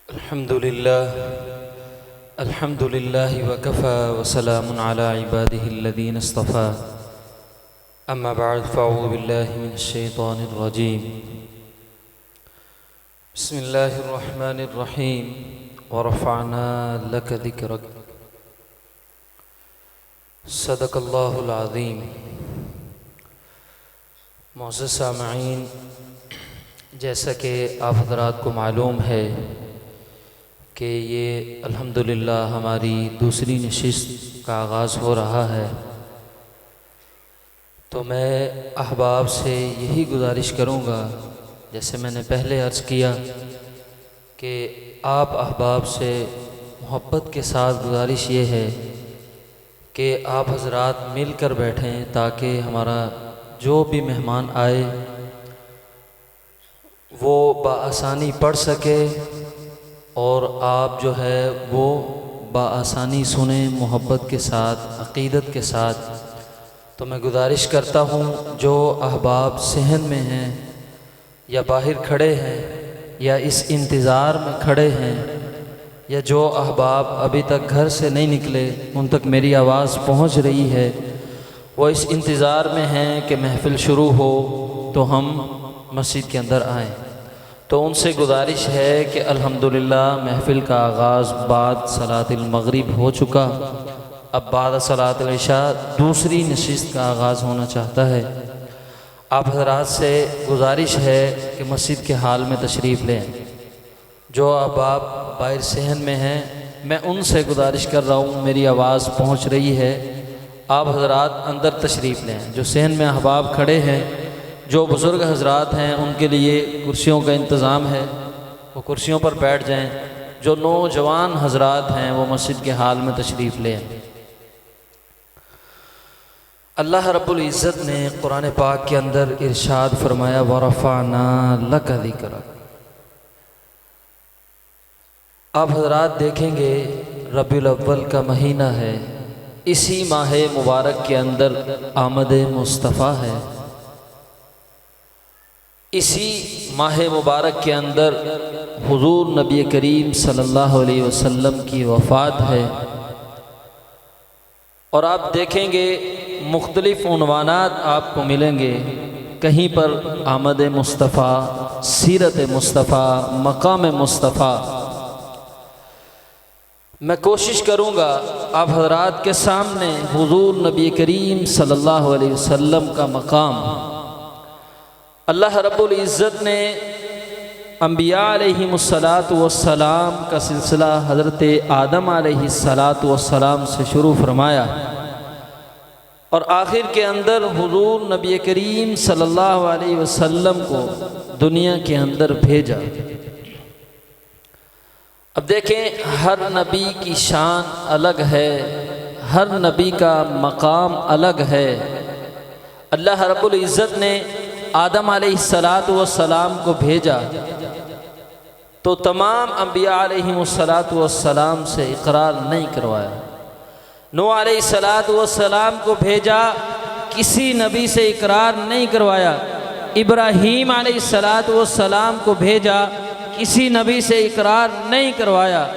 अल्हम्दुलिल्लाह वकफ़ा वसलामुन अला इबादिहिल्लज़ीना इस्तफ़ा अम्मा बअद फ़अऊज़ु बिल्लाहि मिनश्शैतानिर रजीम बिस्मिल्लाहिर रहमानिर रहीम व रफ़अना लका ज़िक्रक सदक़ल्लाहुल अज़ीम। मोअज़्ज़ज़ सामईन, जैसा कि आप हज़रात को मालूम है कि ये अल्हम्दुलिल्लाह हमारी दूसरी नशिस्त का आगाज़ हो रहा है, तो मैं अहबाब से यही गुजारिश करूँगा, जैसे मैंने पहले अर्ज़ किया कि आप अहबाब से मोहब्बत के साथ गुजारिश ये है कि आप हज़रात मिल कर बैठें ताकि हमारा जो भी मेहमान आए वो बआसानी पढ़ सके और आप जो है वो बआसानी सुने मोहब्बत के साथ, अक़ीदत के साथ। तो मैं गुजारिश करता हूँ जो अहबाब सहन में हैं या बाहर खड़े हैं या इस इंतज़ार में खड़े हैं या जो अहबाब अभी तक घर से नहीं निकले, उन तक मेरी आवाज़ पहुँच रही है, वो इस इंतज़ार में हैं कि महफ़िल शुरू हो तो हम मस्जिद के अंदर आएँ। तो उनसे गुजारिश है कि अल्हम्दुलिल्लाह महफ़िल का आगाज़ बाद सलातिल मग़रिब हो चुका, अब बाद सलातिल इशा दूसरी नशिस्त का आगाज़ होना चाहता है। आप हज़रात से गुजारिश है कि मस्जिद के हाल में तशरीफ़ लें। जो अहबाब बाहर सहन में हैं, मैं उनसे गुजारिश कर रहा हूँ, मेरी आवाज़ पहुँच रही है, आप हज़रात अंदर तशरीफ़ लें। जो सहन में अहबाब खड़े हैं, जो बुज़ुर्ग हज़रात हैं, उनके लिए कुर्सियों का इंतज़ाम है, वो कुर्सियों पर बैठ जाएं। जो नौजवान हज़रात हैं वो मस्जिद के हाल में तशरीफ़ लें। अल्लाह रब्बुल इज़्ज़त ने कुरान पाक के अंदर इरशाद फरमाया, वरफ़अना लका ज़िक्रक। आप हज़रात देखेंगे रबीउल अव्वल का महीना है, इसी माह मुबारक के अंदर आमद मुस्तफ़ा है, इसी माह मुबारक के अंदर हुज़ूर नबी करीम सल्लल्लाहु अलैहि वसल्लम की वफ़ात है। और आप देखेंगे मुख्तलिफ़ उन्वानात आपको मिलेंगे, कहीं पर आमद मुस्तफ़ा, सीरत मुस्तफ़ा, मकाम मुस्तफ़ा। मैं कोशिश करूँगा आप हज़रात के सामने हुज़ूर नबी करीम सल्लल्लाहु अलैहि वसल्लम का मकाम, अल्लाह रब्बुल इज़्ज़त ने अंबिया अलैहिमुस्सलातु वस्सलाम का सिलसिला हज़रत आदम अलैहिस्सलातु वस्सलाम से शुरू फरमाया और आखिर के अंदर हुज़ूर नबी करीम सल्लल्लाहु अलैहि वसल्लम को दुनिया के अंदर भेजा। अब देखें, हर नबी की शान अलग है, हर नबी का मकाम अलग है। अल्लाह रब्बुल इज़्ज़त ने आदम अलैहिस्सलातु वस्सलाम को भेजा तो तमाम अंबिया अलैहिमुस्सलातु वस्सलाम से इकरार नहीं करवाया। नूह अलैहिस्सलातु वस्सलाम को भेजा, किसी नबी से इकरार नहीं करवाया। इब्राहीम अलैहिस्सलातु वस्सलाम को भेजा, किसी नबी से इकरार नहीं करवाया।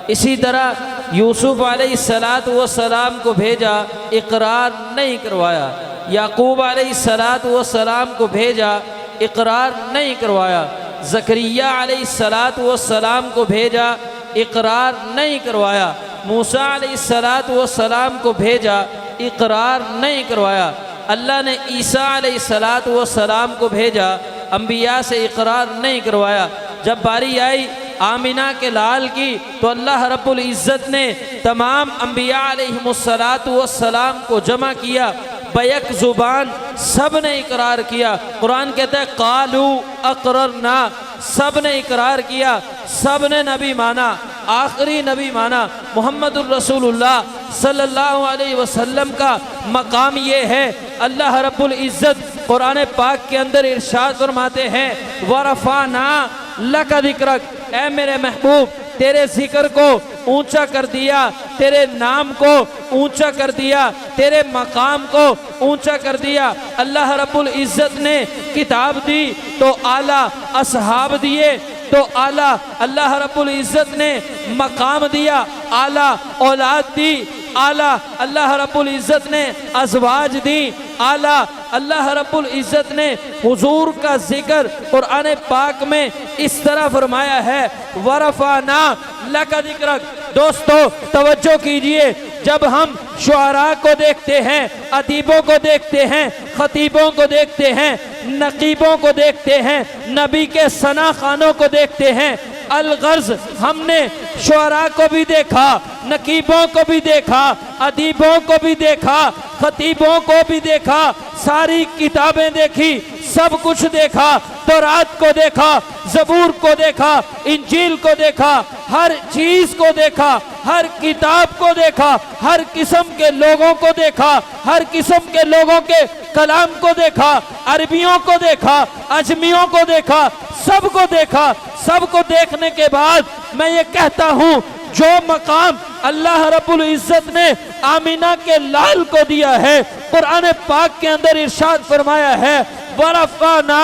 इसी तरह यूसुफ अलैहिस्सलातु वस्सलाम को भेजा, इकरार नहीं करवाया। याकूब अलैहिस्सलातु वस्सलाम को भेजा, इकरार नहीं करवाया। ज़करिया अलैहिस्सलातु वस्सलाम को भेजा, इकरार नहीं करवाया। मूसा अलैहिस्सलातु वस्सलाम को भेजा, इकरार नहीं करवाया। अल्लाह ने ईसा अलैहिस्सलातु वस्सलाम को भेजा, अंबिया से इकरार नहीं करवाया। जब बारी आई आमिना के लाल की तो अल्लाह रब्बुल इज़्ज़त ने तमाम अंबिया अलैहिमुस्सलातु वस्सलाम को जमा किया, बैक ज़ुबान सब ने इकरार किया। कुरान कहता है क़ालू अक़ररना, सब ने इकरार किया, सब ने नबी माना। आखिरी नबी माना मुहम्मदुर रसूलुल्लाह सल्लल्लाहु अलैहि वसल्लम का मकाम ये है। अल्लाह रब्बुल इज़्ज़त कुरान पाक के अंदर इरशाद फरमाते हैं, वरफ़अना लका ज़िक्रक, ऐ मेरे महबूब तेरे जिक्र को ऊंचा कर दिया, तेरे नाम को ऊंचा कर दिया, तेरे मकाम को ऊंचा कर दिया। अल्लाह रब्बुल इज़्ज़त ने किताब दी तो आला असहाब दिए, तो आला अल्लाह रब्बुल इज़्ज़त ने मकाम दिया, आला औलाद दी, आला अल्लाह रब्बुल इज़्ज़त ने अज़वाज दी, आला अल्लाह रब्बुल इज़्ज़त ने हुजूर का जिक्र कुरान पाक में इस तरह फरमाया है, वरफ़ाना लका ज़िक्रक। दोस्तों तवज्जो कीजिए, जब हम शुआरा को देखते हैं, अदीबों को देखते हैं, खतीबों को देखते हैं, नकीबों को देखते हैं, नबी के सना खानों को देखते हैं, अलगर्ज हमने शुआरा को भी देखा, नकीबों को भी देखा, अदीबों को भी देखा, खतीबों को भी देखा, सारी किताबें देखी, सब कुछ देखा, तौरात को देखा, ज़बूर को देखा, इंजील को देखा, हर चीज को देखा, हर किताब को देखा, हर किस्म के लोगों को देखा, हर किस्म के लोगों के कलाम को देखा, अरबियों को देखा, अजमियों को देखा, सबको देखा। सबको देखने के बाद मैं ये कहता हूँ, जो मकाम अल्लाह रब्बुल इज़्ज़त ने आमीना के लाल को दिया है, कुरान पाक के अंदर इरशाद फरमाया है, वरफ़ाना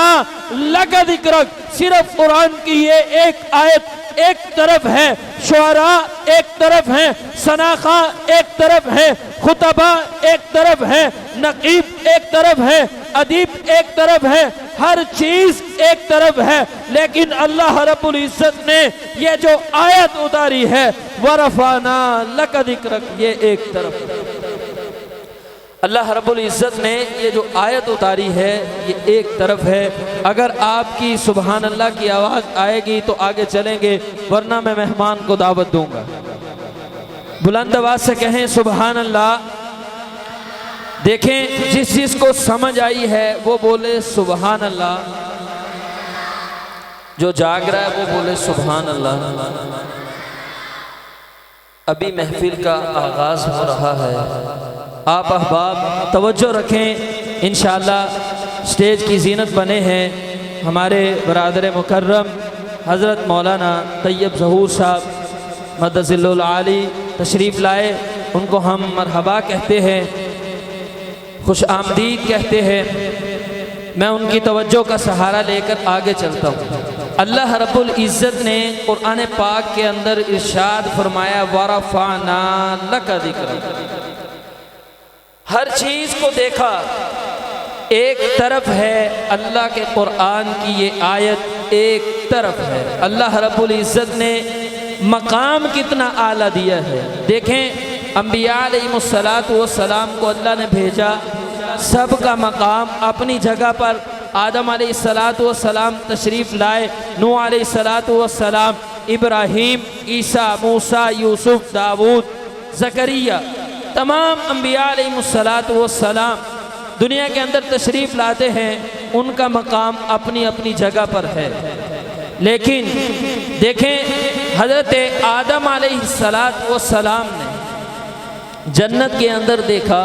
लका ज़िक्रक। सिर्फ कुरान की ये एक आयत एक तरफ है, शुआरा एक तरफ है, सनाखा एक तरफ है, खुतबा एक तरफ है, नकीब एक तरफ है, अदीब एक तरफ है, हर चीज एक तरफ है। लेकिन अल्लाह रब्बुल इज़्ज़त ने ये जो आयत उतारी है, वरफ़ाना लका ज़िक्रक, ये एक तरफ। अल्लाह रब्बुल इज़्ज़त ने ये जो आयत उतारी है, ये एक तरफ है। अगर आपकी सुबहान अल्लाह की आवाज़ आएगी तो आगे चलेंगे, वरना मैं मेहमान को दावत दूंगा। बुलंद आवाज़ से कहें सुबहान अल्लाह। देखें, जिस जिसको समझ आई है वो बोले सुबहान अल्लाह, जो जाग रहा है वो बोले सुबहान अल्लाह। अभी महफिल का आगाज़ हो रहा है, आप अहबाब तवज्जो रखें। इंशाअल्लाह स्टेज की जीनत बने हैं हमारे बरादर मुकर्रम हज़रत मौलाना तैयब ज़हूर साहब मदज़िल्लुल आली तशरीफ़ लाए, उनको हम मरहबा कहते हैं, खुश आमदीद कहते हैं। मैं उनकी तवज्जो का सहारा लेकर आगे चलता हूँ। अल्लाह रब्बुल इज़्ज़त ने कुरान पाक के अंदर इरशाद फरमाया, वरफ़ाना लका ज़िक्रक। हर चीज को देखा, एक तरफ है अल्लाह के कुरान की ये आयत, एक तरफ है अल्लाह रब्बुल इज़्ज़त ने मकाम कितना आला दिया है। देखें, अंबिया अलैहिमुस्सलातु वस्सलाम को अल्लाह ने भेजा, सबका मकाम अपनी जगह पर। आदम अलैहिस्सलातु वस्सलाम तशरीफ़ लाए, नूह अलैहिस्सलातु वस्सलाम, इब्राहीम, ईसा, मूसा, यूसुफ, दाऊद, ज़करिया, तमाम अंबिया अलैहिमुस्सलातु वस्सलाम दुनिया के अंदर तशरीफ़ लाते हैं, उनका मकाम अपनी अपनी जगह पर है। लेकिन देखें, हज़रत आदम अलैहिस्सलातु वस्सलाम ने जन्नत के अंदर देखा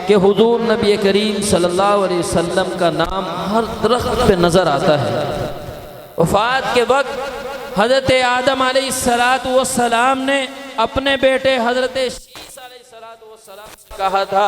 कि हुजूर नबी करीम सल्लल्लाहु अलैहि वसल्लम का नाम हर दरख्त पे नज़र आता है। वफ़ात के वक्त हज़रत आदम अलैहिस्सलातु वस्सलाम ने अपने बेटे हज़रत कहा था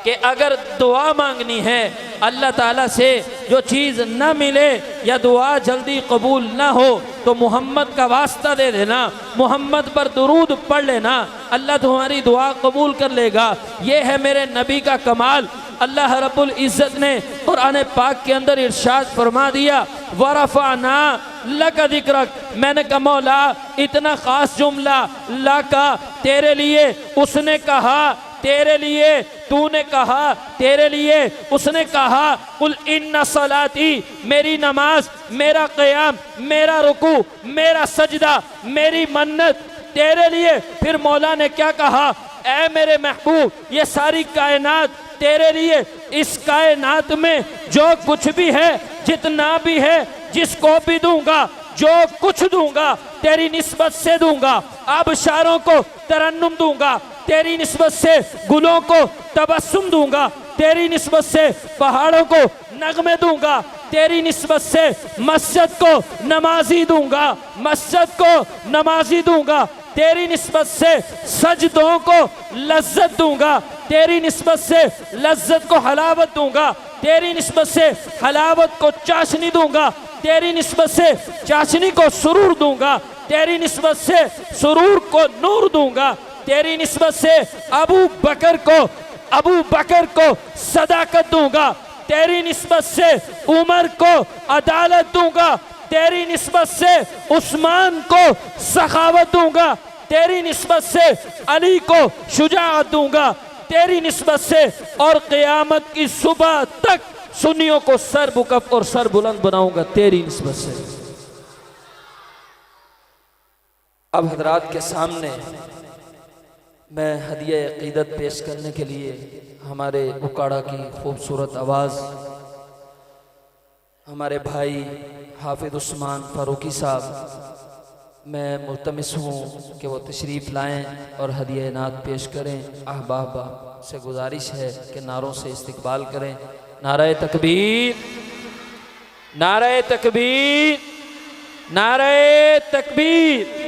कि अगर दुआ मांगनी है अल्लाह ताला से, जो चीज़ न मिले या दुआ जल्दी कबूल न हो तो मोहम्मद का वास्ता दे देना, मोहम्मद पर दुरूद पढ़ लेना, अल्लाह तुम्हारी दुआ कबूल कर लेगा। ये है मेरे नबी का कमाल। अल्लाह रब्बुल इज़्ज़त ने कुरान पाक के अंदर इरशाद फरमा दिया, वरफ़ाना लका ज़िक्रक। मैंने कहा मौला, इतना ख़ास जुमला लका तेरे लिए, उसने कहा तेरे लिए, तूने कहा तेरे लिए, उसने कहा कुल इन्ना सलाती, मेरी नमाज, मेरा क़याम, मेरा रुकू, मेरा सजदा, मेरी मन्नत तेरे लिए। फिर मौला ने क्या कहा, ऐ मेरे महबूब, ये सारी कायनात तेरे लिए। इस कायनात में जो कुछ भी है, जितना भी है, जिसको भी दूंगा, जो कुछ दूंगा तेरी निस्बत से दूंगा। आबशारों को तरन्नुम दूंगा, तेरी निस्बत से गुलों को तबस्सुम दूंगा, तेरी निस्बत से पहाड़ों को नगमे दूंगा, तेरी निस्बत से मस्जिद को नमाजी दूंगा, मस्जिद को नमाजी दूंगा, तेरी निस्बत से सजदों को लज्जत दूंगा, तेरी निस्बत से लज्जत को हलावत दूंगा, तेरी निस्बत से हलावत को चाशनी दूंगा, तेरी निस्बत से चाशनी को सुरूर दूंगा, तेरी निस्बत से सुरूर को नूर दूंगा, तेरी निस्बत से अबू बकर को सदाकत दूंगा, तेरी निस्बत से उमर को अदालत दूंगा, तेरी निस्बत से उस्मान को सखावत दूंगा, तेरी निस्बत से अली को शुजाअत दूंगा, तेरी निस्बत से और क़यामत की सुबह तक सुन्नियों को सर बुकफ और सर बुलंद बनाऊंगा तेरी निस्बत से। अब हजरात के सामने मैं हदिया अक़ीदत पेश करने के लिए हमारे उकाड़ा की खूबसूरत आवाज़ हमारे भाई हाफिज़ उस्मान फ़ारूकी साहब, मैं मुल्तमिस हूँ कि वो तशरीफ़ लाएँ और हदिया इनात पेश करें। अहबाब से गुजारिश है कि नारों से इस्तकबाल करें। नारे तकबीर, नारे तकबीर, नारे तकबीर।